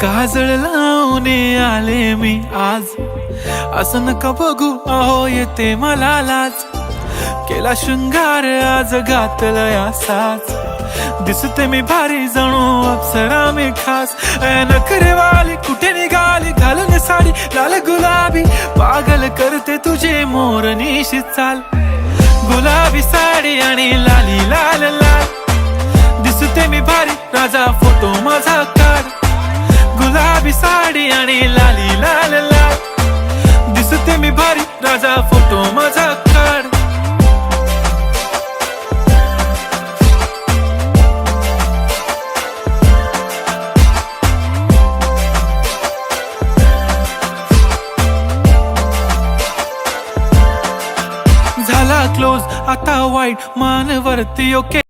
काजळ लावून आले मी आज, असं नका बघू अहो येते मला लाज. केला शृंगार आज घातला साज, दिसते मी भारी जणू अप्सरा मी खास. नखरेवाली कुठे निघाली घालून साडी लाल गुलाबी, पागल करते तुझे मोरनीशी चाल. गुलाबी साडी आणि लाली लाल लाल, दिसते मी भारी राजा फोटो माझा काढ. गुलाबी साडी आणि लाली लाल लाल, दिसते मी भारी राजा फोटो माझा काढ. झाला क्लोज आता वाईट मान वरती ओके.